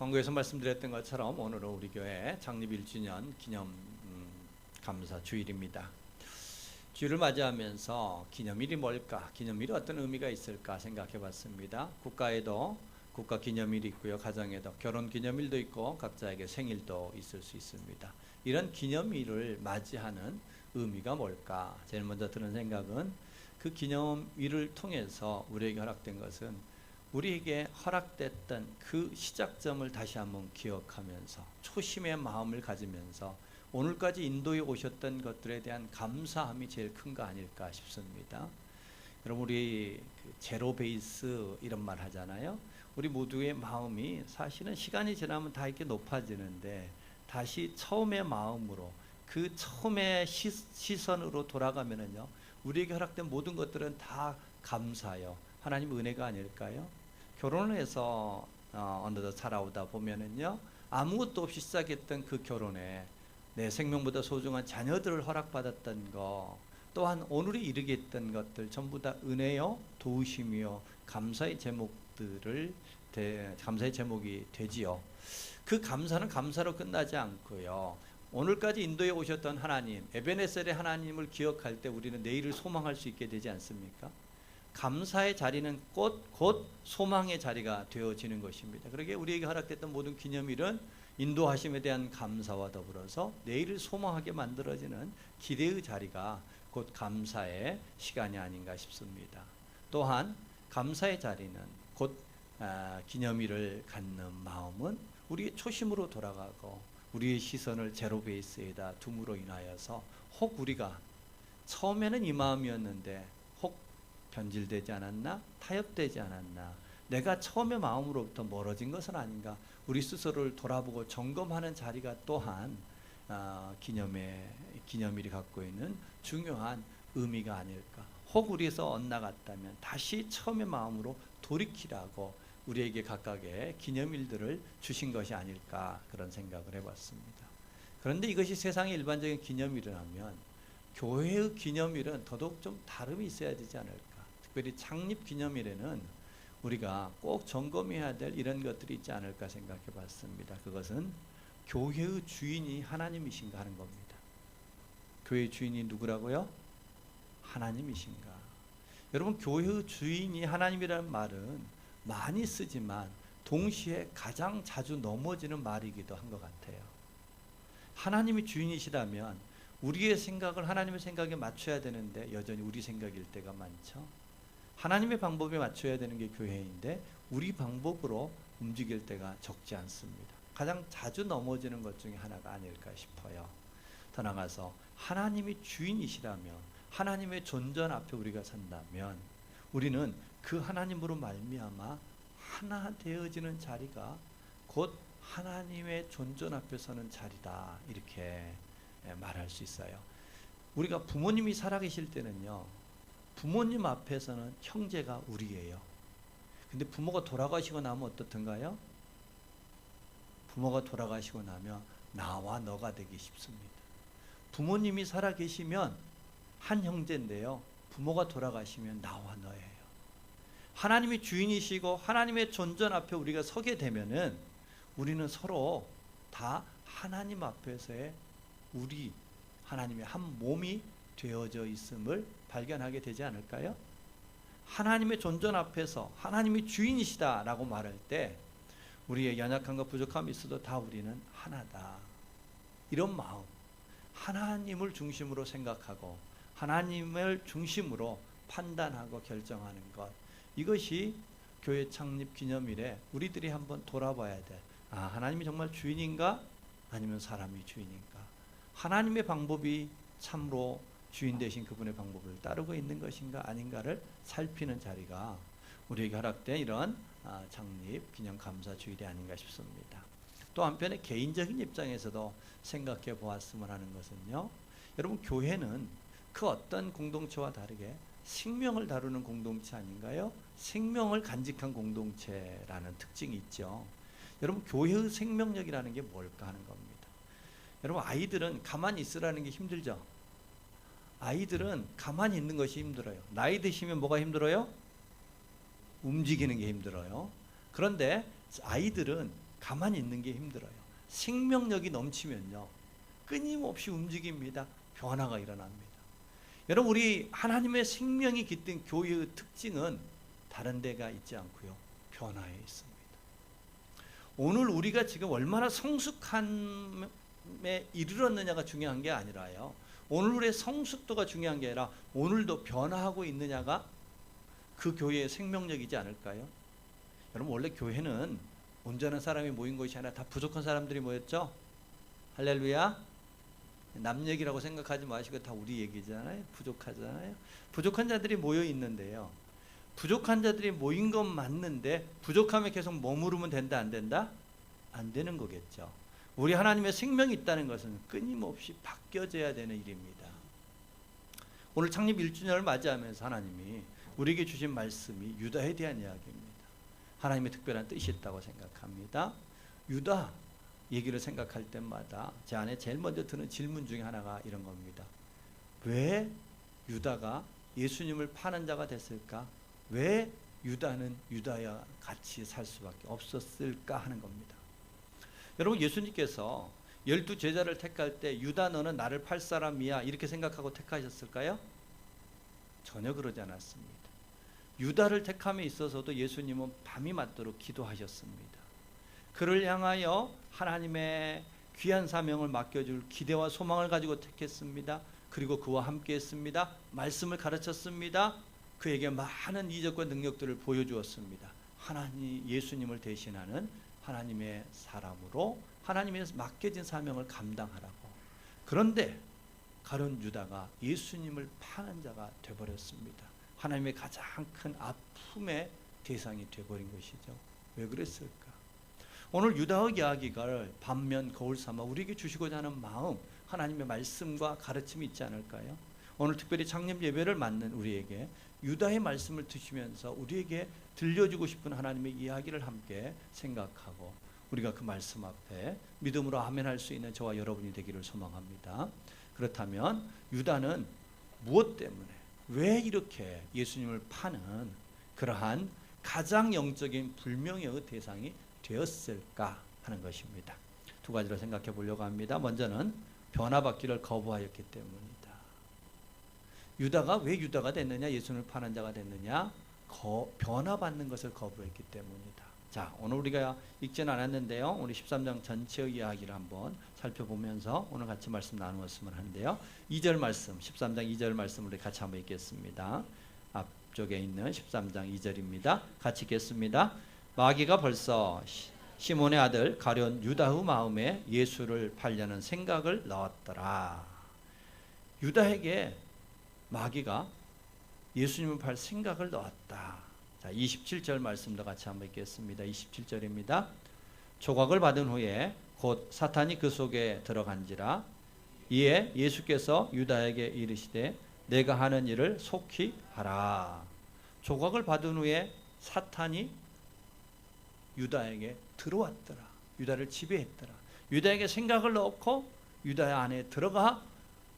광고에서 말씀드렸던 것처럼 오늘은 우리 교회 창립 1주년 기념 감사 주일입니다. 주일을 맞이하면서 기념일이 뭘까? 기념일이 어떤 의미가 있을까 생각해 봤습니다. 국가에도 국가 기념일이 있고요. 가정에도 결혼 기념일도 있고 각자에게 생일도 있을 수 있습니다. 이런 기념일을 맞이하는 의미가 뭘까? 제일 먼저 드는 생각은 그 기념일을 통해서 우리에게 허락된 것은 우리에게 허락됐던 그 시작점을 다시 한번 기억하면서 초심의 마음을 가지면서 오늘까지 인도해 오셨던 것들에 대한 감사함이 제일 큰 거 아닐까 싶습니다. 여러분, 우리 제로 베이스 이런 말 하잖아요. 우리 모두의 마음이 사실은 시간이 지나면 다 이렇게 높아지는데 다시 처음의 마음으로 그 처음의 시선으로 돌아가면은요, 우리에게 허락된 모든 것들은 다 감사요. 하나님 은혜가 아닐까요? 결혼을 해서 어느덧 살아오다 보면은요, 아무것도 없이 시작했던 그 결혼에 내 생명보다 소중한 자녀들을 허락받았던 거, 또한 오늘에 이르게 했던 것들 전부 다 은혜요, 도우심이요, 감사의 제목이 되지요. 그 감사는 감사로 끝나지 않고요, 오늘까지 인도해 오셨던 하나님, 에베네셀의 하나님을 기억할 때 우리는 내일을 소망할 수 있게 되지 않습니까? 감사의 자리는 곧 소망의 자리가 되어지는 것입니다. 그러기에 우리에게 허락됐던 모든 기념일은 인도하심에 대한 감사와 더불어서 내일을 소망하게 만들어지는 기대의 자리가 곧 감사의 시간이 아닌가 싶습니다. 또한 감사의 자리는 곧 기념일을 갖는 마음은 우리의 초심으로 돌아가고 우리의 시선을 제로 베이스에다 둠으로 인하여서 혹 우리가 처음에는 이 마음이었는데 변질되지 않았나? 타협되지 않았나? 내가 처음의 마음으로부터 멀어진 것은 아닌가? 우리 스스로를 돌아보고 점검하는 자리가 또한 기념일이 갖고 있는 중요한 의미가 아닐까? 혹 우리에서 엇나갔다면 다시 처음의 마음으로 돌이키라고 우리에게 각각의 기념일들을 주신 것이 아닐까, 그런 생각을 해봤습니다. 그런데 이것이 세상의 일반적인 기념일이라면 교회의 기념일은 더더욱 좀 다름이 있어야 되지 않을까? 특별히 창립 기념일에는 우리가 꼭 점검해야 될 이런 것들이 있지 않을까 생각해 봤습니다. 그것은 교회의 주인이 하나님이신가 하는 겁니다. 교회의 주인이 누구라고요? 하나님이신가? 여러분, 교회의 주인이 하나님이라는 말은 많이 쓰지만 동시에 가장 자주 넘어지는 말이기도 한 것 같아요. 하나님이 주인이시라면 우리의 생각을 하나님의 생각에 맞춰야 되는데 여전히 우리 생각일 때가 많죠. 하나님의 방법에 맞춰야 되는 게 교회인데 우리 방법으로 움직일 때가 적지 않습니다. 가장 자주 넘어지는 것 중에 하나가 아닐까 싶어요. 더 나아가서 하나님이 주인이시라면, 하나님의 존전 앞에 우리가 산다면 우리는 그 하나님으로 말미암아 하나 되어지는 자리가 곧 하나님의 존전 앞에 서는 자리다, 이렇게 말할 수 있어요. 우리가 부모님이 살아계실 때는요, 부모님 앞에서는 형제가 우리예요. 근데 부모가 돌아가시고 나면 어떻든가요? 부모가 돌아가시고 나면 나와 너가 되기 쉽습니다. 부모님이 살아계시면 한 형제인데요, 부모가 돌아가시면 나와 너예요. 하나님이 주인이시고 하나님의 존전 앞에 우리가 서게 되면은 우리는 서로 다 하나님 앞에서의 우리, 하나님의 한 몸이 되어져 있음을 발견하게 되지 않을까요? 하나님의 존전 앞에서 하나님이 주인이시다라고 말할 때 우리의 연약함과 부족함이 있어도 다 우리는 하나다, 이런 마음, 하나님을 중심으로 생각하고 하나님을 중심으로 판단하고 결정하는 것, 이것이 교회 창립 기념일에 우리들이 한번 돌아봐야 돼. 하나님이 정말 주인인가? 아니면 사람이 주인인가? 하나님의 방법이 참으로 주인 되신 그분의 방법을 따르고 있는 것인가 아닌가를 살피는 자리가 우리에게 허락된 이런 창립 기념 감사 주일이 아닌가 싶습니다. 또 한편에 개인적인 입장에서도 생각해 보았으면 하는 것은요, 여러분, 교회는 그 어떤 공동체와 다르게 생명을 다루는 공동체 아닌가요? 생명을 간직한 공동체라는 특징이 있죠. 여러분, 교회의 생명력이라는 게 뭘까 하는 겁니다. 여러분, 아이들은 가만히 있으라는 게 힘들죠. 아이들은 가만히 있는 것이 힘들어요. 나이 드시면 뭐가 힘들어요? 움직이는 게 힘들어요. 그런데 아이들은 가만히 있는 게 힘들어요. 생명력이 넘치면요, 끊임없이 움직입니다. 변화가 일어납니다. 여러분, 우리 하나님의 생명이 깃든 교회의 특징은 다른 데가 있지 않고요, 변화에 있습니다. 오늘 우리가 지금 얼마나 성숙함에 이르렀느냐가 중요한 게 아니라요, 오늘의 성숙도가 중요한 게 아니라 오늘도 변화하고 있느냐가 그 교회의 생명력이지 않을까요? 여러분, 원래 교회는 온전한 사람이 모인 것이 아니라 다 부족한 사람들이 모였죠? 할렐루야. 남 얘기라고 생각하지 마시고 다 우리 얘기잖아요. 부족하잖아요. 부족한 자들이 모여 있는데요, 부족한 자들이 모인 건 맞는데 부족함에 계속 머무르면 된다, 안 된다? 안 되는 거겠죠. 우리 하나님의 생명이 있다는 것은 끊임없이 바뀌어져야 되는 일입니다. 오늘 창립 1주년을 맞이하면서 하나님이 우리에게 주신 말씀이 유다에 대한 이야기입니다. 하나님의 특별한 뜻이 있다고 생각합니다. 유다 얘기를 생각할 때마다 제 안에 제일 먼저 드는 질문 중에 하나가 이런 겁니다. 왜 유다가 예수님을 파는 자가 됐을까? 왜 유다는 유다와 같이 살 수밖에 없었을까 하는 겁니다. 여러분, 예수님께서 12 제자를 택할 때 유다 너는 나를 팔 사람이야 이렇게 생각하고 택하셨을까요? 전혀 그러지 않았습니다. 유다를 택함에 있어서도 예수님은 밤이 맞도록 기도하셨습니다. 그를 향하여 하나님의 귀한 사명을 맡겨줄 기대와 소망을 가지고 택했습니다. 그리고 그와 함께 했습니다. 말씀을 가르쳤습니다. 그에게 많은 이적과 능력들을 보여주었습니다. 하나님, 예수님을 대신하는 하나님의 사람으로 하나님의 맡겨진 사명을 감당하라고. 그런데 가룟 유다가 예수님을 파는 자가 되어버렸습니다. 하나님의 가장 큰 아픔의 대상이 되어버린 것이죠. 왜 그랬을까? 오늘 유다의 이야기를 반면 거울 삼아 우리에게 주시고자 하는 마음, 하나님의 말씀과 가르침이 있지 않을까요? 오늘 특별히 창립 예배를 맞는 우리에게 유다의 말씀을 드시면서 우리에게 들려주고 싶은 하나님의 이야기를 함께 생각하고 우리가 그 말씀 앞에 믿음으로 아멘할 수 있는 저와 여러분이 되기를 소망합니다. 그렇다면 유다는 무엇 때문에, 왜 이렇게 예수님을 파는 그러한 가장 영적인 불명예의 대상이 되었을까 하는 것입니다. 두 가지로 생각해 보려고 합니다. 먼저는 변화받기를 거부하였기 때문이다. 유다가 왜 유다가 됐느냐, 예수님을 파는 자가 됐느냐, 변화받는 것을 거부했기 때문이다. 자, 오늘 우리가 읽지는 않았는데요, 우리 13장 전체의 이야기를 한번 살펴보면서 오늘 같이 말씀 나누었으면 하는데요, 2절 말씀, 13장 2절 말씀 우리 같이 한번 읽겠습니다. 앞쪽에 있는 13장 2절입니다. 같이 읽겠습니다. 마귀가 벌써 시몬의 아들 가룟 유다의 마음에 예수를 팔려는 생각을 넣었더라. 유다에게 마귀가 예수님을 팔 생각을 넣었다. 자, 27절 말씀도 같이 한번 읽겠습니다. 27절입니다. 조각을 받은 후에 곧 사탄이 그 속에 들어간지라. 이에 예수께서 유다에게 이르시되 내가 하는 일을 속히 하라. 조각을 받은 후에 사탄이 유다에게 들어왔더라. 유다를 지배했더라. 유다에게 생각을 넣고 유다 안에 들어가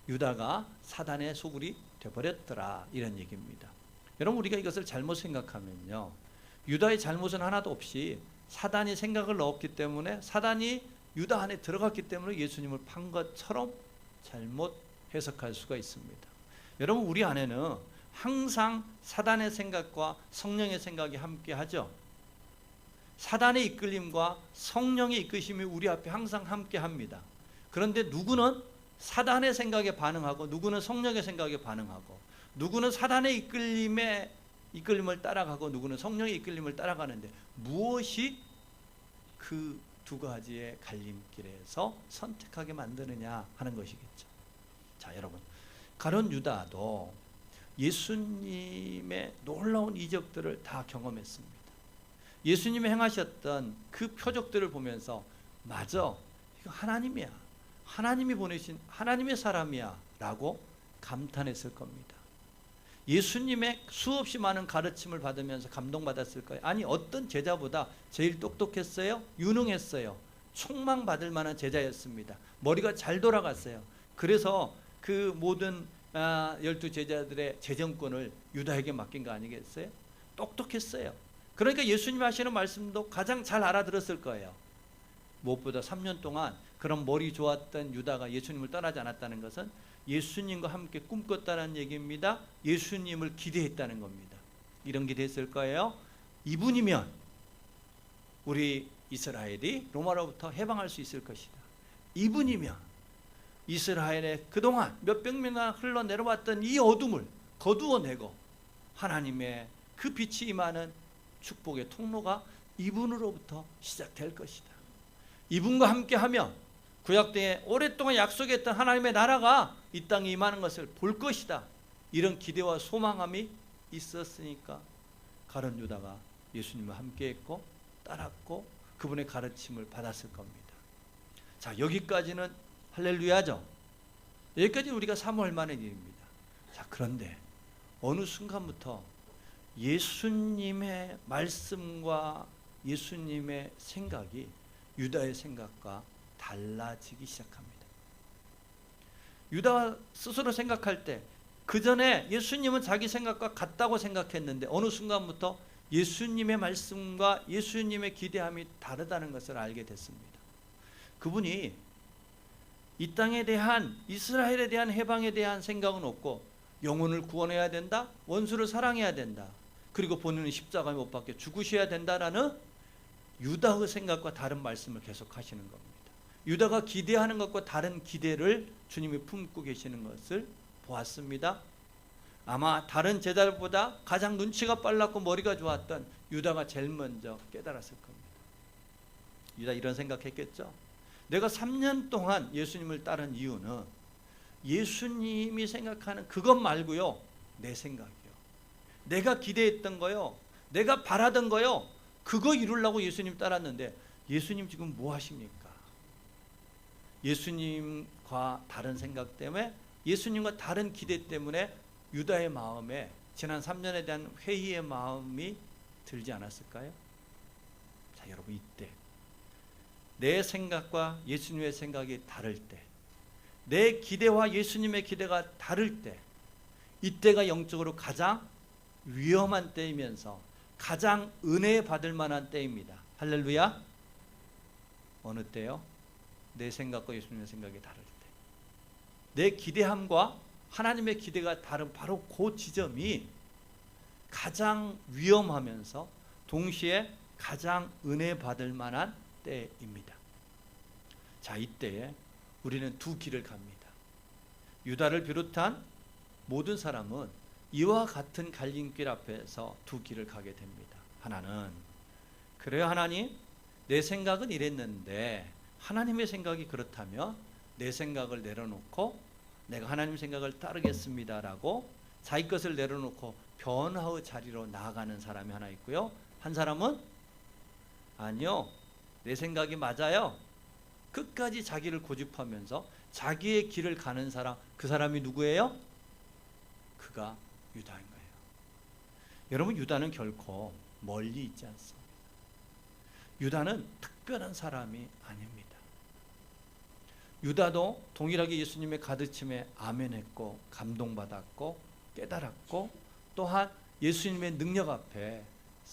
유다가 사단의 소굴이 되어버렸더라. 이런 얘기입니다. 여러분, 우리가 이것을 잘못 생각하면요, 유다의 잘못은 하나도 없이 사단이 생각을 넣었기 때문에, 사단이 유다 안에 들어갔기 때문에 예수님을 판 것처럼 잘못 해석할 수가 있습니다. 여러분, 우리 안에는 항상 사단의 생각과 성령의 생각이 함께 하죠. 사단의 이끌림과 성령의 이끄심이 우리 앞에 항상 함께 합니다. 그런데 누구는 사단의 생각에 반응하고 누구는 성령의 생각에 반응하고 누구는 사단의 이끌림을 따라가고 누구는 성령의 이끌림을 따라가는데 무엇이 그 두 가지의 갈림길에서 선택하게 만드느냐 하는 것이겠죠. 자, 여러분, 가룟 유다도 예수님의 놀라운 이적들을 다 경험했습니다. 예수님이 행하셨던 그 표적들을 보면서 맞아, 이거 하나님이야, 하나님이 보내신 하나님의 사람이야 라고 감탄했을 겁니다. 예수님의 수없이 많은 가르침을 받으면서 감동받았을 거예요. 아니, 어떤 제자보다 제일 똑똑했어요? 유능했어요. 총망받을 만한 제자였습니다. 머리가 잘 돌아갔어요. 그래서 그 모든 12 제자들의 재정권을 유다에게 맡긴 거 아니겠어요? 똑똑했어요. 그러니까 예수님 하시는 말씀도 가장 잘 알아들었을 거예요. 무엇보다 3년 동안 그런 머리 좋았던 유다가 예수님을 떠나지 않았다는 것은 예수님과 함께 꿈꿨다는 얘기입니다. 예수님을 기대했다는 겁니다. 이런 기대했을 거예요. 이분이면 우리 이스라엘이 로마로부터 해방할 수 있을 것이다. 이분이면 이스라엘의 그동안 몇백 년간 흘러내려왔던 이 어둠을 거두어내고 하나님의 그 빛이 임하는 축복의 통로가 이분으로부터 시작될 것이다. 이분과 함께하면 구약때에 오랫동안 약속했던 하나님의 나라가 이 땅에 임하는 것을 볼 것이다. 이런 기대와 소망함이 있었으니까 가룟 유다가 예수님과 함께했고 따랐고 그분의 가르침을 받았을 겁니다. 자, 여기까지는 할렐루야죠. 여기까지 우리가 사모할 만한 일입니다. 자, 그런데 어느 순간부터 예수님의 말씀과 예수님의 생각이 유다의 생각과 달라지기 시작합니다. 유다가 스스로 생각할 때 그 전에 예수님은 자기 생각과 같다고 생각했는데 어느 순간부터 예수님의 말씀과 예수님의 기대함이 다르다는 것을 알게 됐습니다. 그분이 이 땅에 대한 이스라엘에 대한 해방에 대한 생각은 없고 영혼을 구원해야 된다, 원수를 사랑해야 된다, 그리고 본인은 십자가에 못 박혀 죽으셔야 된다라는 유다의 생각과 다른 말씀을 계속 하시는 겁니다. 유다가 기대하는 것과 다른 기대를 주님이 품고 계시는 것을 보았습니다. 아마 다른 제자들보다 가장 눈치가 빨랐고 머리가 좋았던 유다가 제일 먼저 깨달았을 겁니다. 유다 이런 생각했겠죠. 내가 3년 동안 예수님을 따른 이유는 예수님이 생각하는 그것 말고요, 내 생각이요, 내가 기대했던 거요, 내가 바라던 거요, 그거 이루려고 예수님 따랐는데 예수님 지금 뭐 하십니까? 예수님과 다른 생각 때문에, 예수님과 다른 기대 때문에 유다의 마음에 지난 3년에 대한 회의의 마음이 들지 않았을까요? 자, 여러분, 이때 내 생각과 예수님의 생각이 다를 때, 내 기대와 예수님의 기대가 다를 때, 이때가 영적으로 가장 위험한 때이면서 가장 은혜 받을 만한 때입니다. 할렐루야. 어느 때요? 내 생각과 예수님의 생각이 다를 때, 내 기대함과 하나님의 기대가 다른 바로 그 지점이 가장 위험하면서 동시에 가장 은혜 받을 만한 때입니다. 자, 이때에 우리는 두 길을 갑니다. 유다를 비롯한 모든 사람은 이와 같은 갈림길 앞에서 두 길을 가게 됩니다. 하나는, 그래요 하나님, 내 생각은 이랬는데 하나님의 생각이 그렇다면 내 생각을 내려놓고 내가 하나님 생각을 따르겠습니다라고 자기 것을 내려놓고 변화의 자리로 나아가는 사람이 하나 있고요. 한 사람은 아니요, 내 생각이 맞아요, 끝까지 자기를 고집하면서 자기의 길을 가는 사람, 그 사람이 누구예요? 그가 유다인 거예요. 여러분, 유다는 결코 멀리 있지 않습니다. 유다는 특별한 사람이 아닙니다. 유다도 동일하게 예수님의 가르침에 아멘했고 감동받았고 깨달았고 또한 예수님의 능력 앞에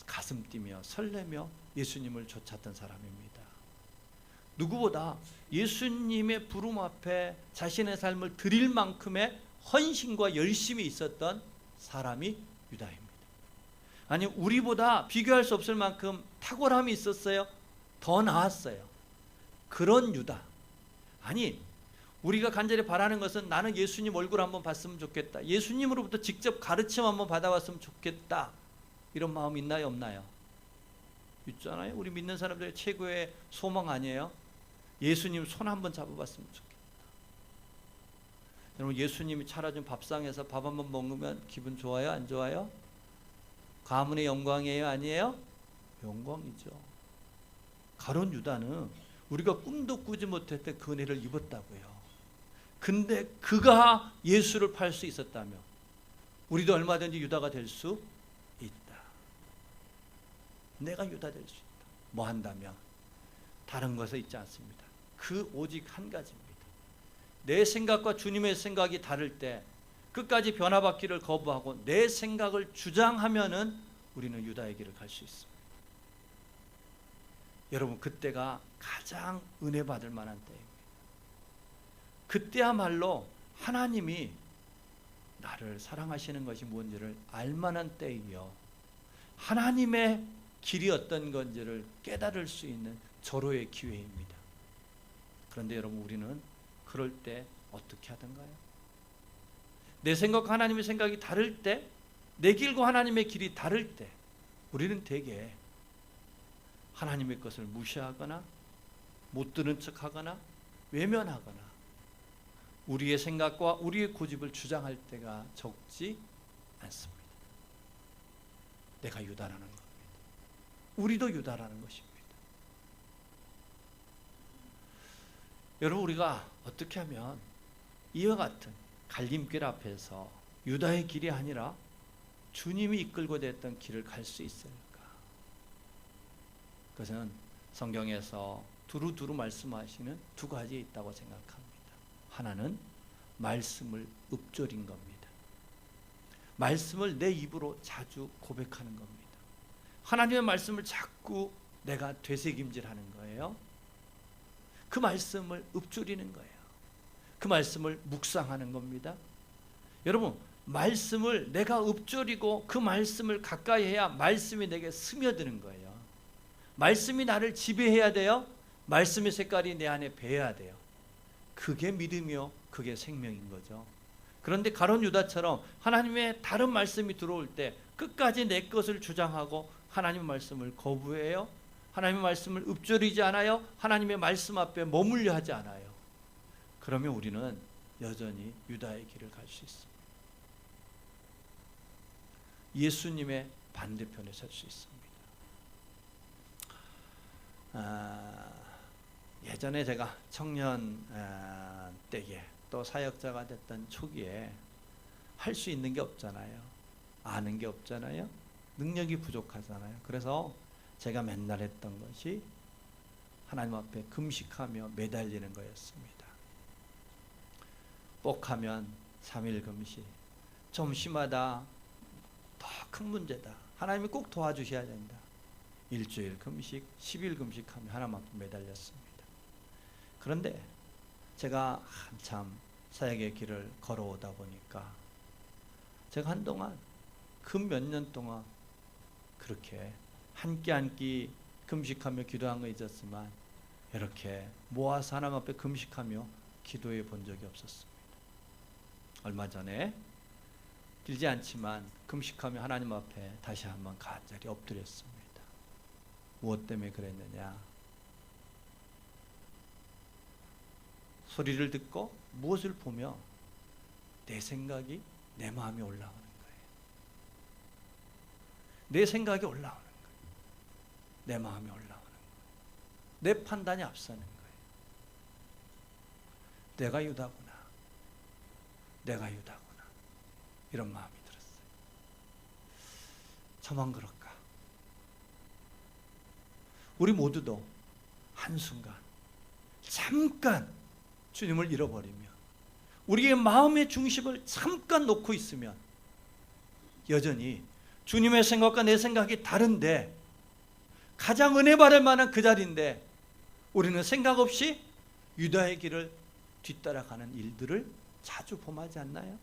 가슴 뛰며 설레며 예수님을 쫓았던 사람입니다. 누구보다 예수님의 부름 앞에 자신의 삶을 드릴 만큼의 헌신과 열심이 있었던 사람이 유다입니다. 아니, 우리보다 비교할 수 없을 만큼 탁월함이 있었어요? 더 나았어요. 그런 유다. 아니, 우리가 간절히 바라는 것은 나는 예수님 얼굴 한번 봤으면 좋겠다, 예수님으로부터 직접 가르침 한번 받아봤으면 좋겠다, 이런 마음 있나요, 없나요? 있잖아요. 우리 믿는 사람들의 최고의 소망 아니에요? 예수님 손 한번 잡아봤으면 좋겠다. 여러분, 예수님이 차려준 밥상에서 밥 한번 먹으면 기분 좋아요, 안 좋아요? 가문의 영광이에요, 아니에요? 영광이죠. 가룟 유다는 우리가 꿈도 꾸지 못했던 그 은혜를 입었다고요. 근데 그가 예수를 팔 수 있었다면 우리도 얼마든지 유다가 될 수 있다. 내가 유다 될 수 있다. 뭐 한다면 다른 것은 있지 않습니다. 그 오직 한 가지입니다. 내 생각과 주님의 생각이 다를 때 끝까지 변화받기를 거부하고 내 생각을 주장하면은 우리는 유다의 길을 갈 수 있습니다. 여러분, 그때가 가장 은혜 받을 만한 때입니다. 그때야말로 하나님이 나를 사랑하시는 것이 뭔지를 알만한 때이요, 하나님의 길이 어떤 건지를 깨달을 수 있는 절호의 기회입니다. 그런데 여러분, 우리는 그럴 때 어떻게 하던가요? 내 생각과 하나님의 생각이 다를 때, 내 길과 하나님의 길이 다를 때 우리는 대개 하나님의 것을 무시하거나 못 들은 척하거나 외면하거나 우리의 생각과 우리의 고집을 주장할 때가 적지 않습니다. 내가 유다라는 겁니다. 우리도 유다라는 것입니다. 여러분, 우리가 어떻게 하면 이와 같은 갈림길 앞에서 유다의 길이 아니라 주님이 이끌고 됐던 길을 갈 수 있을까? 그것은 성경에서 두루두루 말씀하시는 두 가지 있다고 생각합니다. 하나는 말씀을 읊조린 겁니다. 말씀을 내 입으로 자주 고백하는 겁니다. 하나님의 말씀을 자꾸 내가 되새김질하는 거예요. 그 말씀을 읊조리는 거예요. 그 말씀을 묵상하는 겁니다. 여러분, 말씀을 내가 읊조리고 그 말씀을 가까이 해야 말씀이 내게 스며드는 거예요. 말씀이 나를 지배해야 돼요. 말씀의 색깔이 내 안에 배야 돼요. 그게 믿음이요, 그게 생명인 거죠. 그런데 가룟 유다처럼 하나님의 다른 말씀이 들어올 때 끝까지 내 것을 주장하고 하나님의 말씀을 거부해요. 하나님의 말씀을 읊조리지 않아요. 하나님의 말씀 앞에 머물려 하지 않아요. 그러면 우리는 여전히 유다의 길을 갈 수 있습니다. 예수님의 반대편에 설 수 있습니다. 예전에 제가 청년 때에 또 사역자가 됐던 초기에 할 수 있는 게 없잖아요. 아는 게 없잖아요. 능력이 부족하잖아요. 그래서 제가 맨날 했던 것이 하나님 앞에 금식하며 매달리는 거였습니다. 뻑하면 3일 금식, 좀 심하다, 더 큰 문제다, 하나님이 꼭 도와주셔야 된다, 일주일 금식, 10일 금식하며 하나님 앞에 매달렸습니다. 그런데 제가 한참 사역의 길을 걸어오다 보니까 제가 한동안 금 몇 년 동안 그렇게 한 끼 한 끼 금식하며 기도한 거 있었지만 이렇게 모아서 하나님 앞에 금식하며 기도해 본 적이 없었습니다. 얼마 전에 길지 않지만 금식하며 하나님 앞에 다시 한번 간절히 엎드렸습니다. 무엇 때문에 그랬느냐? 소리를 듣고 무엇을 보며 내 생각이 내 마음에 올라오는 거예요. 내 생각이 올라오는 거예요. 내 마음에 올라오는 거예요. 내 판단이 앞서는 거예요. 내가 유다구나. 내가 유다구나. 이런 마음이 들었어요. 저만 그럴까? 우리 모두도 한순간 잠깐 주님을 잃어버리면, 우리의 마음의 중심을 잠깐 놓고 있으면 여전히 주님의 생각과 내 생각이 다른데, 가장 은혜 받을 만한 그 자리인데 우리는 생각 없이 유다의 길을 뒤따라가는 일들을 자주 범하지 않나요?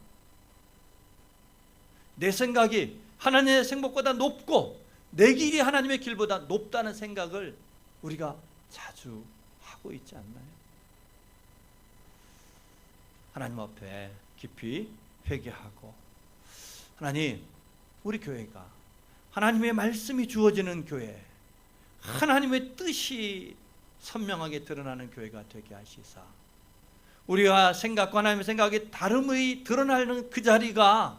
내 생각이 하나님의 생각보다 높고 내 길이 하나님의 길보다 높다는 생각을 우리가 자주 하고 있지 않나요? 하나님 앞에 깊이 회개하고, 하나님, 우리 교회가 하나님의 말씀이 주어지는 교회, 하나님의 뜻이 선명하게 드러나는 교회가 되게 하시사, 우리와 생각과 하나님의 생각이 다름이 드러나는 그 자리가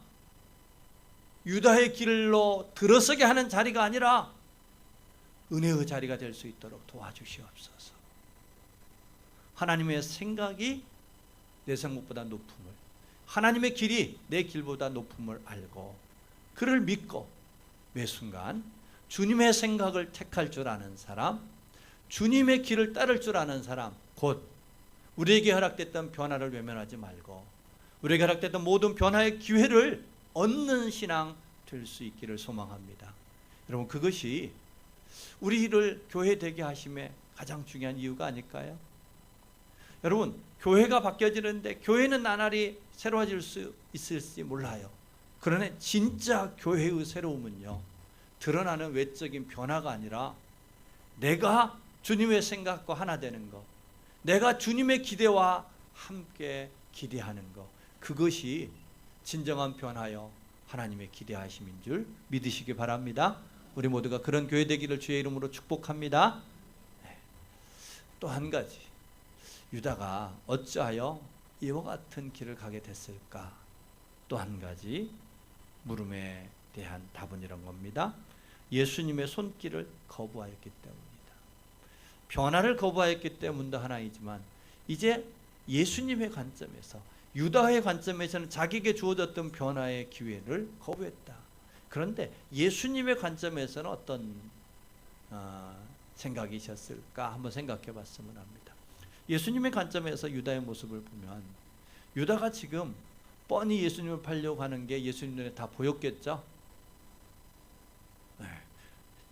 유다의 길로 들어서게 하는 자리가 아니라 은혜의 자리가 될 수 있도록 도와주시옵소서. 하나님의 생각이 내 생각보다 높음을, 하나님의 길이 내 길보다 높음을 알고 그를 믿고 매 순간 주님의 생각을 택할 줄 아는 사람, 주님의 길을 따를 줄 아는 사람, 곧 우리에게 허락됐던 변화를 외면하지 말고 우리에게 허락됐던 모든 변화의 기회를 얻는 신앙 될 수 있기를 소망합니다. 여러분, 그것이 우리를 교회 되게 하심에 가장 중요한 이유가 아닐까요? 여러분, 교회가 바뀌어지는데 교회는 나날이 새로워질 수 있을지 몰라요. 그러나 진짜 교회의 새로움은요, 드러나는 외적인 변화가 아니라 내가 주님의 생각과 하나 되는 것, 내가 주님의 기대와 함께 기대하는 것, 그것이 진정한 변화여 하나님의 기대하심인 줄 믿으시기 바랍니다. 우리 모두가 그런 교회 되기를 주의 이름으로 축복합니다. 또 한 가지, 유다가 어찌하여 이와 같은 길을 가게 됐을까? 또 한 가지 물음에 대한 답은 이런 겁니다. 예수님의 손길을 거부하였기 때문이다. 변화를 거부하였기 때문도 하나이지만 이제 예수님의 관점에서, 유다의 관점에서는 자기에게 주어졌던 변화의 기회를 거부했다. 그런데 예수님의 관점에서는 어떤 생각이 있었을까 한번 생각해 봤으면 합니다. 예수님의 관점에서 유다의 모습을 보면 유다가 지금 뻔히 예수님을 팔려고 하는 게 예수님 눈에 다 보였겠죠.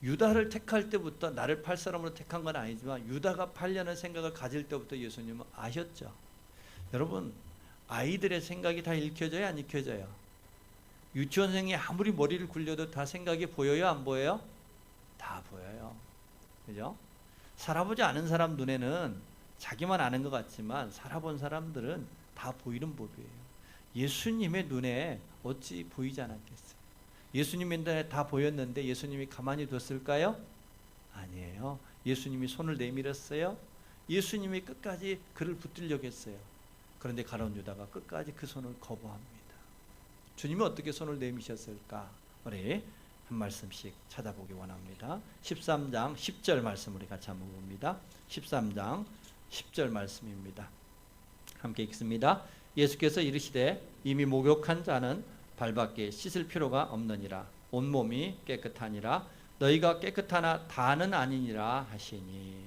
유다를 택할 때부터 나를 팔 사람으로 택한 건 아니지만 유다가 팔려는 생각을 가질 때부터 예수님은 아셨죠. 여러분, 아이들의 생각이 다 읽혀져요, 안 읽혀져요? 유치원생이 아무리 머리를 굴려도 다 생각이 보여요, 안 보여요? 다 보여요. 그죠? 살아보지 않은 사람 눈에는 자기만 아는 것 같지만 살아본 사람들은 다 보이는 법이에요. 예수님의 눈에 어찌 보이지 않았겠어요? 예수님의 눈에 다 보였는데 예수님이 가만히 뒀을까요? 아니에요. 예수님이 손을 내밀었어요. 예수님이 끝까지 그를 붙들려고 했어요. 그런데 가룟 유다가 끝까지 그 손을 거부합니다. 주님이 어떻게 손을 내미셨을까? 우리 한 말씀씩 찾아보기 원합니다. 13장 10절 말씀 우리 같이 한번 봅니다. 13장 10절 말씀입니다. 함께 읽습니다. 예수께서 이르시되 이미 목욕한 자는 발밖에 씻을 필요가 없느니라. 온몸이 깨끗하니라. 너희가 깨끗하나 다는 아니니라 하시니.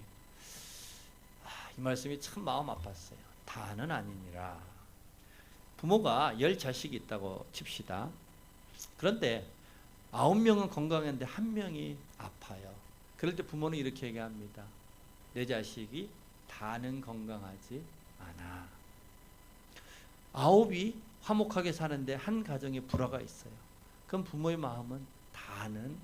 이 말씀이 참 마음 아팠어요. 다는 아니니라. 부모가 10자식이 있다고 칩시다. 그런데 9명은 건강한데 1명이 아파요. 그럴 때 부모는 이렇게 얘기합니다. 내 자식이 다는 건강하지 않아. 9이 화목하게 사는데 한 가정에 불화가 있어요. 그럼 부모의 마음은 다는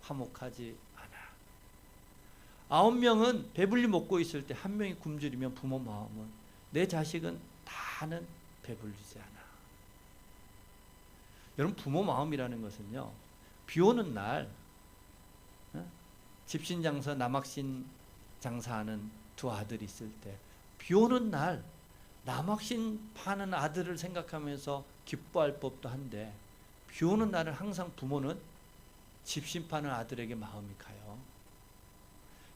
화목하지 않아. 9명은 배불리 먹고 있을 때 1명이 굶주리면 부모 마음은 내 자식은 다는 배불리지 않아. 여러분, 부모 마음이라는 것은요, 비 오는 날 집신장사 남학신 장사하는 두 아들이 있을 때 비 오는 날 남학신 파는 아들을 생각하면서 기뻐할 법도 한데 비 오는 날은 항상 부모는 집신 파는 아들에게 마음이 가요.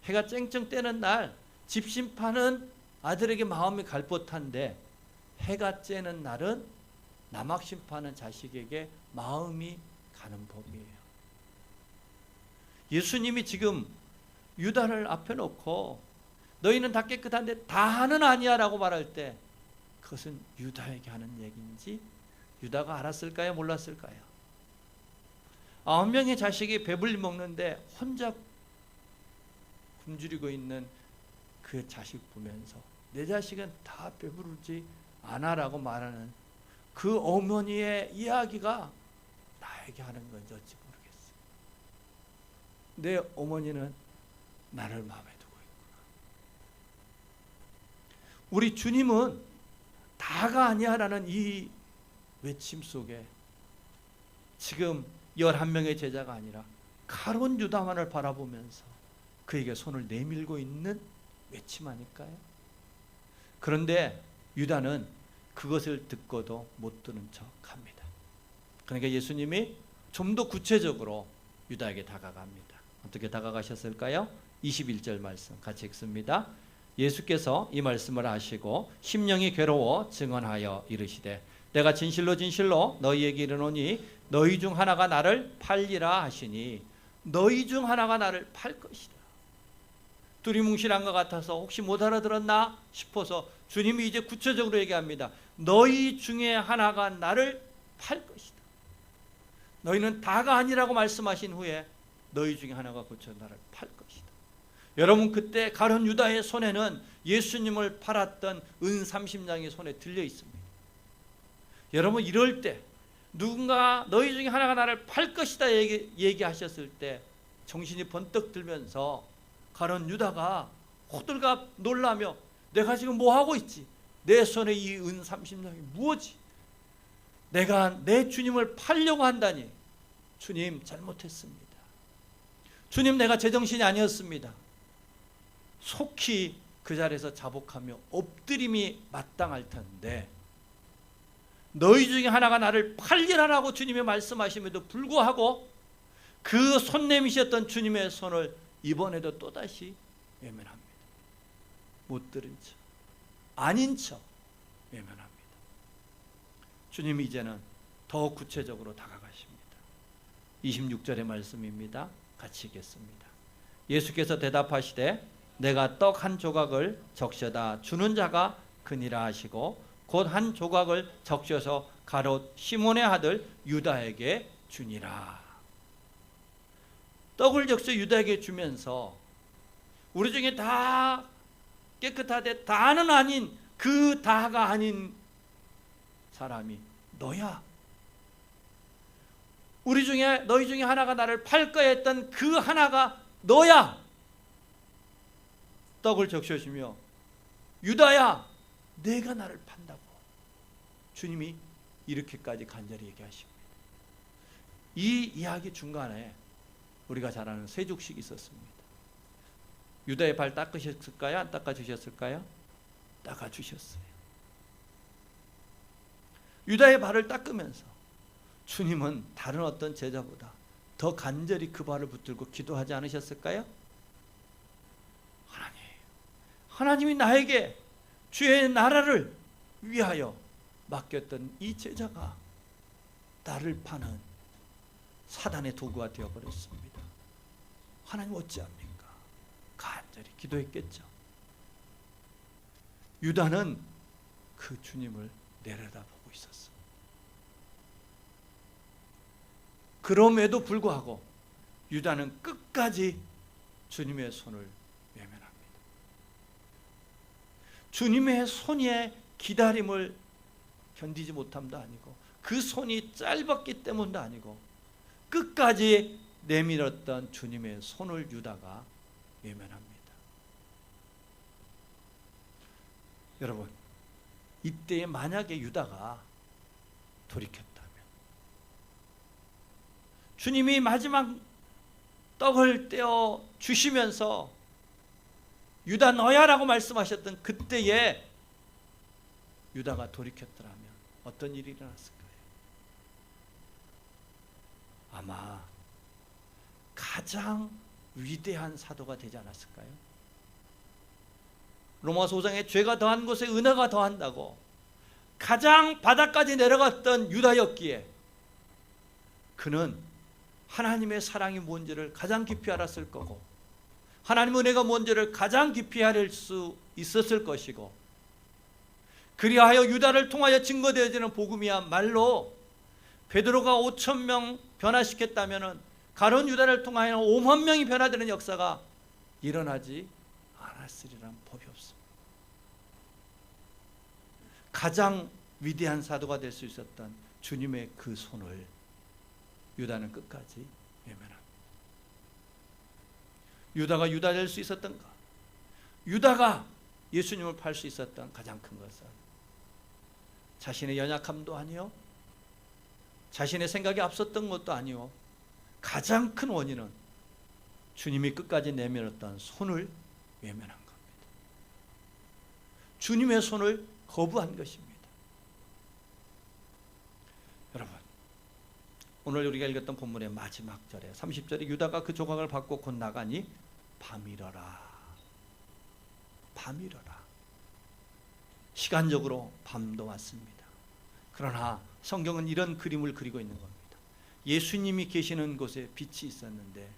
해가 쨍쨍 뜨는 날 집신 파는 아들에게 마음이 갈 법한데 해가 쬐는 날은 남학신 파는 자식에게 마음이 가는 법이에요. 예수님이 지금 유다를 앞에 놓고 너희는 다 깨끗한데 다는 아니야 라고 말할 때 그것은 유다에게 하는 얘기인지 유다가 알았을까요? 몰랐을까요? 9명의 자식이 배불리 먹는데 혼자 굶주리고 있는 그 자식 보면서 내 자식은 다 배부르지 않아 라고 말하는 그 어머니의 이야기가 나에게 하는 건지 어찌 모르겠어요. 내 어머니는 나를 마음에 두고 있구나. 우리 주님은 다가 아니야 라는 이 외침 속에 지금 11명의 제자가 아니라 가룟 유다만을 바라보면서 그에게 손을 내밀고 있는 외침 아닐까요? 그런데 유다는 그것을 듣고도 못 들은 척합니다. 그러니까 예수님이 좀 더 구체적으로 유다에게 다가갑니다. 어떻게 다가가셨을까요? 21절 말씀 같이 읽습니다. 예수께서 이 말씀을 하시고 심령이 괴로워 증언하여 이르시되 내가 진실로 진실로 너희에게 이르노니 너희 중 하나가 나를 팔리라 하시니 너희 중 하나가 나를 팔 것이다. 두리뭉실한 것 같아서 혹시 못 알아들었나 싶어서 주님이 이제 구체적으로 얘기합니다. 너희 중에 하나가 나를 팔 것이다. 너희는 다가 아니라고 말씀하신 후에 너희 중에 하나가 고쳐 나를 팔 것이다. 여러분, 그때 가룟 유다의 손에는 예수님을 팔았던 은 30냥이 손에 들려 있습니다. 여러분, 이럴 때 누군가 너희 중에 하나가 나를 팔 것이다 얘기하셨을 때 정신이 번뜩 들면서 가룟 유다가 호들갑 놀라며 내가 지금 뭐 하고 있지? 내 손에 이 은 30냥이 무엇이? 내가 내 주님을 팔려고 한다니. 주님, 잘못했습니다. 주님, 내가 제정신이 아니었습니다. 속히 그 자리에서 자복하며 엎드림이 마땅할 텐데 너희 중에 하나가 나를 팔리라라고 주님이 말씀하심에도 불구하고 그 손 내미셨던 주님의 손을 이번에도 또다시 외면합니다. 못 들은 척, 아닌 척 외면합니다. 주님이 이제는 더 구체적으로 다가가십니다. 26절의 말씀입니다. 같이 읽겠습니다. 예수께서 대답하시되 내가 떡 한 조각을 적셔다 주는 자가 그니라 하시고 곧 한 조각을 적셔서 가롯 시몬의 아들 유다에게 주니라. 떡을 적셔 유다에게 주면서 우리 중에 다 깨끗하되 다는 아닌 그 다가 아닌 사람이 너야. 우리 중에 너희 중에 하나가 나를 팔 거야 했던 그 하나가 너야. 떡을 적셔주며 유다야, 내가 나를 판다고. 주님이 이렇게까지 간절히 얘기하십니다. 이 이야기 중간에 우리가 잘 아는 세족식이 있었습니다. 유다의 발 닦으셨을까요? 안 닦아주셨을까요? 닦아주셨어요. 유다의 발을 닦으면서 주님은 다른 어떤 제자보다 더 간절히 그 발을 붙들고 기도하지 않으셨을까요? 하나님이 나에게 주의 나라를 위하여 맡겼던 이 제자가 나를 파는 사단의 도구가 되어버렸습니다. 하나님 어찌합니까? 간절히 기도했겠죠. 유다는 그 주님을 내려다보고 있었습니다. 그럼에도 불구하고 유다는 끝까지 주님의 손을 외면합니다. 주님의 손의 기다림을 견디지 못함도 아니고 그 손이 짧았기 때문도 아니고 끝까지 내밀었던 주님의 손을 유다가 외면합니다. 여러분, 이때에 만약에 유다가 돌이켰다면 주님이 마지막 떡을 떼어 주시면서 유다 너야 라고 말씀하셨던 그때에 유다가 돌이켰더라면 어떤 일이 일어났을까요? 아마 가장 위대한 사도가 되지 않았을까요? 로마서 5장에 죄가 더한 곳에 은혜가 더한다고 가장 바닥까지 내려갔던 유다였기에 그는 하나님의 사랑이 뭔지를 가장 깊이 알았을 거고 하나님의 은혜가 뭔지를 가장 깊이 알 수 있었을 것이고 그리하여 유다를 통하여 증거되어지는 복음이야말로 베드로가 5,000명 변화시켰다면 가룟 유다를 통하여 5만 명이 변화되는 역사가 일어나지 않았으리란 법이 없습니다. 가장 위대한 사도가 될 수 있었던 주님의 그 손을 유다는 끝까지 외면합니다. 유다가 유다 될 수 있었던가? 유다가 예수님을 팔 수 있었던 가장 큰 것은 자신의 연약함도 아니요, 자신의 생각이 앞섰던 것도 아니요, 가장 큰 원인은 주님이 끝까지 내밀었던 손을 외면한 겁니다. 주님의 손을 거부한 것입니다. 여러분, 오늘 우리가 읽었던 본문의 마지막 절에 30절에 유다가 그 조각을 받고 곧 나가니 밤이러라. 밤이러라. 시간적으로 밤도 왔습니다. 그러나 성경은 이런 그림을 그리고 있는 겁니다. 예수님이 계시는 곳에 빛이 있었는데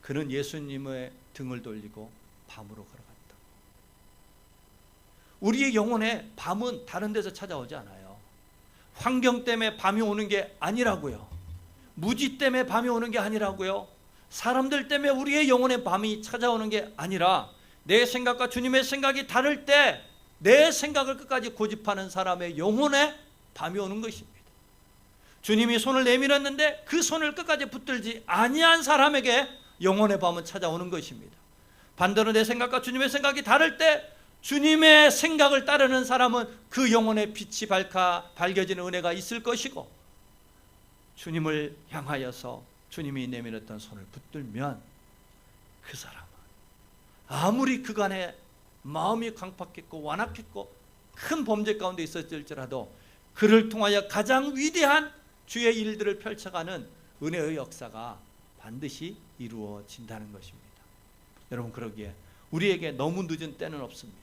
그는 예수님의 등을 돌리고 밤으로 걸어갔다. 우리의 영혼에 밤은 다른 데서 찾아오지 않아요. 환경 때문에 밤이 오는 게 아니라고요. 무지 때문에 밤이 오는 게 아니라고요. 사람들 때문에 우리의 영혼의 밤이 찾아오는 게 아니라 내 생각과 주님의 생각이 다를 때 내 생각을 끝까지 고집하는 사람의 영혼의 밤이 오는 것입니다. 주님이 손을 내밀었는데 그 손을 끝까지 붙들지 아니한 사람에게 영혼의 밤은 찾아오는 것입니다. 반대로 내 생각과 주님의 생각이 다를 때 주님의 생각을 따르는 사람은 그 영혼의 빛이 밝혀지는 은혜가 있을 것이고, 주님을 향하여서 주님이 내밀었던 손을 붙들면 그 사람은 아무리 그간에 마음이 강팍했고 완악했고 큰 범죄 가운데 있었을지라도 그를 통하여 가장 위대한 주의 일들을 펼쳐가는 은혜의 역사가 반드시 이루어진다는 것입니다. 여러분, 그러기에 우리에게 너무 늦은 때는 없습니다.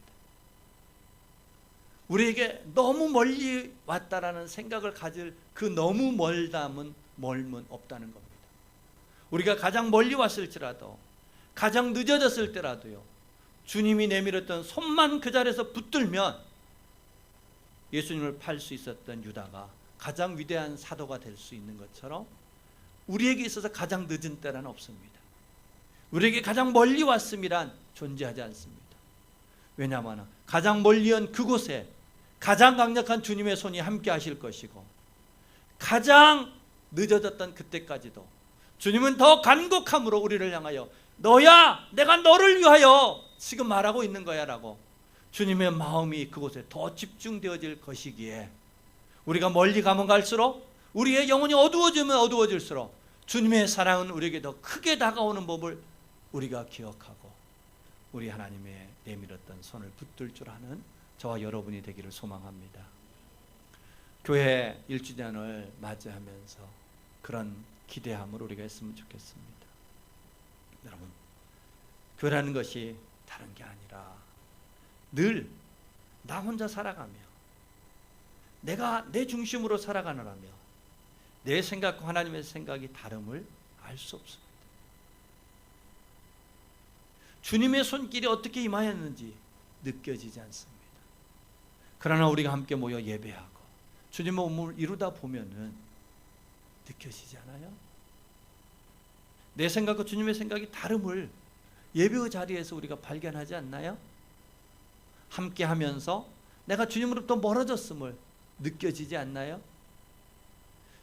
우리에게 너무 멀리 왔다라는 생각을 가질 그 너무 멀음은 없다는 겁니다. 우리가 가장 멀리 왔을지라도, 가장 늦어졌을 때라도요, 주님이 내밀었던 손만 그 자리에서 붙들면 예수님을 팔 수 있었던 유다가 가장 위대한 사도가 될 수 있는 것처럼 우리에게 있어서 가장 늦은 때란 없습니다. 우리에게 가장 멀리 왔음이란 존재하지 않습니다. 왜냐하면 가장 멀리 온 그곳에 가장 강력한 주님의 손이 함께 하실 것이고, 가장 늦어졌던 그때까지도 주님은 더 간곡함으로 우리를 향하여 너야, 내가 너를 위하여 지금 말하고 있는 거야 라고 주님의 마음이 그곳에 더 집중되어질 것이기에, 우리가 멀리 가면 갈수록, 우리의 영혼이 어두워지면 어두워질수록 주님의 사랑은 우리에게 더 크게 다가오는 법을 우리가 기억하고 우리 하나님의 내밀었던 손을 붙들 줄 아는 저와 여러분이 되기를 소망합니다. 교회 1주년을 맞이하면서 그런 기대함을 우리가 했으면 좋겠습니다. 여러분, 교회라는 것이 다른 게 아니라 늘 나 혼자 살아가며 내가 내 중심으로 살아가느라며 내 생각과 하나님의 생각이 다름을 알 수 없습니다. 주님의 손길이 어떻게 임하였는지 느껴지지 않습니다. 그러나 우리가 함께 모여 예배하고 주님의 몸을 이루다 보면은 느껴지지 않아요? 내 생각과 주님의 생각이 다름을 예배의 자리에서 우리가 발견하지 않나요? 함께 하면서 내가 주님으로부터 멀어졌음을 느껴지지 않나요?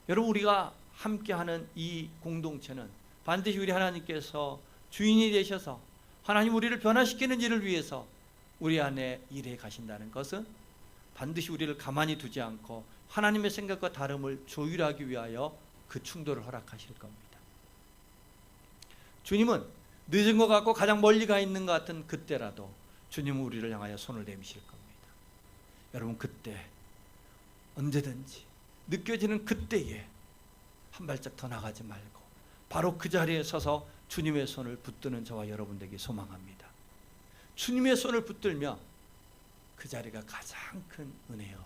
여러분, 우리가 함께하는 이 공동체는 반드시 우리 하나님께서 주인이 되셔서 하나님 우리를 변화시키는 일을 위해서 우리 안에 일해 가신다는 것은 반드시 우리를 가만히 두지 않고 하나님의 생각과 다름을 조율하기 위하여 그 충돌을 허락하실 겁니다. 주님은 늦은 것 같고 가장 멀리 가 있는 것 같은 그때라도 주님은 우리를 향하여 손을 내미실 겁니다. 여러분, 그때 언제든지 느껴지는 그때에 한 발짝 더 나가지 말고 바로 그 자리에 서서 주님의 손을 붙드는 저와 여러분 되기 소망합니다. 주님의 손을 붙들며 그 자리가 가장 큰 은혜요,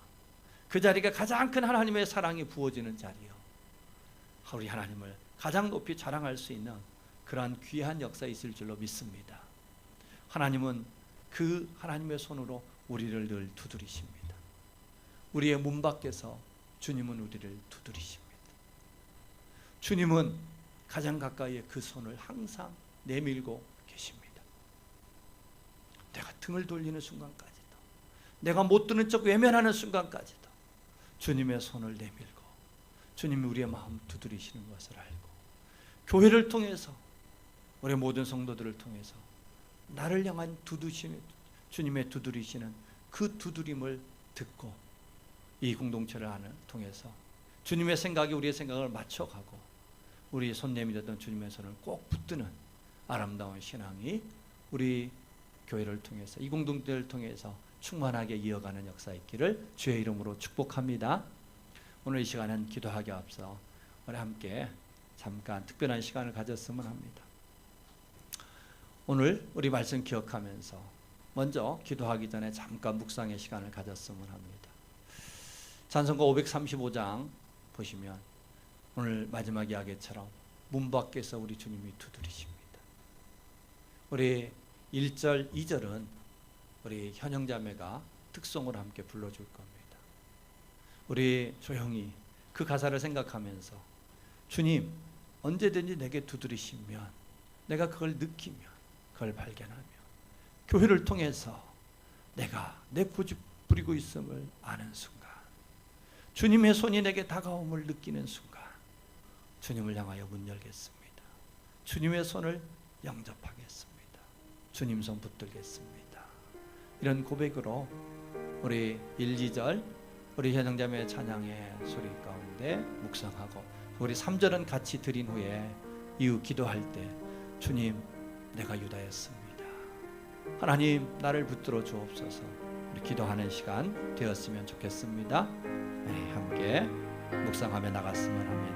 그 자리가 가장 큰 하나님의 사랑이 부어지는 자리요, 우리 하나님을 가장 높이 자랑할 수 있는 그러한 귀한 역사 있을 줄로 믿습니다. 하나님은 그 하나님의 손으로 우리를 늘 두드리십니다. 우리의 문 밖에서 주님은 우리를 두드리십니다. 주님은 가장 가까이에 그 손을 항상 내밀고 계십니다. 내가 등을 돌리는 순간까지도, 내가 못 드는 척 외면하는 순간까지도 주님의 손을 내밀고 주님이 우리의 마음 두드리시는 것을 알고, 교회를 통해서 우리 모든 성도들을 통해서 나를 향한 주님의 두드리시는 그 두드림을 듣고 이 공동체를 통해서 주님의 생각이 우리의 생각을 맞춰가고 우리 손 내밀었던 주님의 손을 꼭 붙드는 아름다운 신앙이 우리 교회를 통해서, 이 공동체를 통해서 충만하게 이어가는 역사 있기를 주의 이름으로 축복합니다. 오늘 이 시간은 기도하기 앞서 우리 함께 잠깐 특별한 시간을 가졌으면 합니다. 오늘 우리 말씀 기억하면서 먼저 기도하기 전에 잠깐 묵상의 시간을 가졌으면 합니다. 찬송가 535장 보시면 오늘 마지막 이야기처럼 문 밖에서 우리 주님이 두드리십니다. 우리 1절, 2절은 우리 현영자매가 특송으로 함께 불러줄 겁니다. 우리 조용히 그 가사를 생각하면서 주님 언제든지 내게 두드리시면 내가 그걸 느끼며 그걸 발견하며 교회를 통해서 내가 내 고집 부리고 있음을 아는 순간, 주님의 손이 내게 다가옴을 느끼는 순간 주님을 향하여 문 열겠습니다. 주님의 손을 영접하겠습니다. 주님 손 붙들겠습니다. 이런 고백으로 우리 1, 2절 우리 현영자매 찬양의 소리 가운데 묵상하고 우리 3절은 같이 드린 후에 이후 기도할 때 주님, 내가 유다였습니다. 하나님, 나를 붙들어 주옵소서. 우리 기도하는 시간 되었으면 좋겠습니다. 네, 함께 묵상하며 나갔으면 합니다.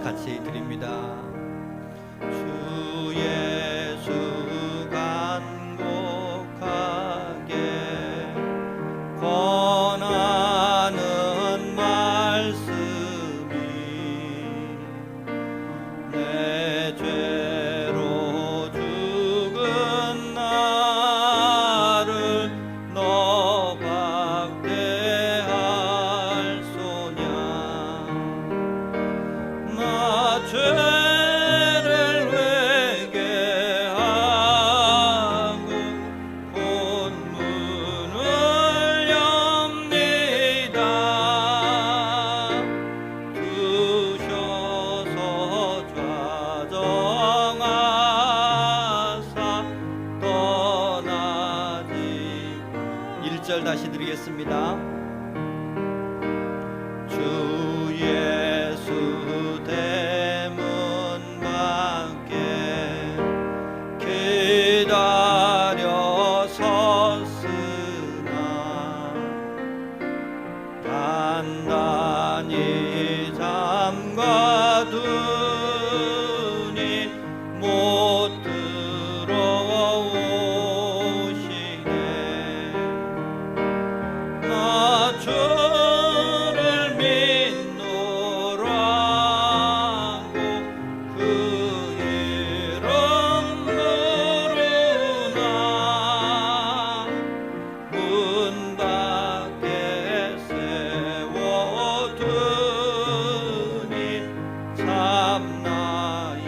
같이 드립니다. 주 예수 간곡하게 권하는 말씀이 내 죄로 죽은 나를 너 박대할 소냐. 나 죄를 회개하고 본문을 엽니다. 두셔서 좌정하사 떠나지. 1절 다시 드리겠습니다. 주 예수 대문 밖에 기다려 섰으나 단단히 잠가두니 못 들어오시네. 나 주를 믿노라고 그 이름 부르나. 문 밖에 세워두니 참 나의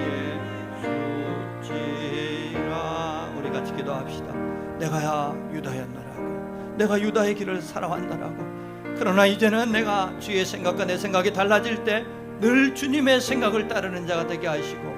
수치라. 우리 같이 기도합시다. 내가 유다였노라고, 내가 유다의 길을 살아왔노라고. 그러나 이제는 내가 주의 생각과 내 생각이 달라질 때 늘 주님의 생각을 따르는 자가 되게 하시고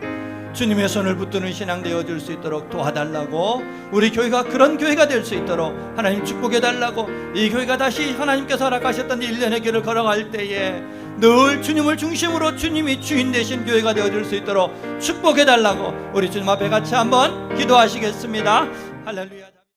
주님의 손을 붙드는 신앙 되어줄 수 있도록 도와달라고, 우리 교회가 그런 교회가 될 수 있도록 하나님 축복해달라고, 이 교회가 다시 하나님께서 허락하셨던 1년의 길을 걸어갈 때에 늘 주님을 중심으로 주님이 주인 되신 교회가 되어줄 수 있도록 축복해달라고 우리 주님 앞에 같이 한번 기도하시겠습니다. 할렐루야.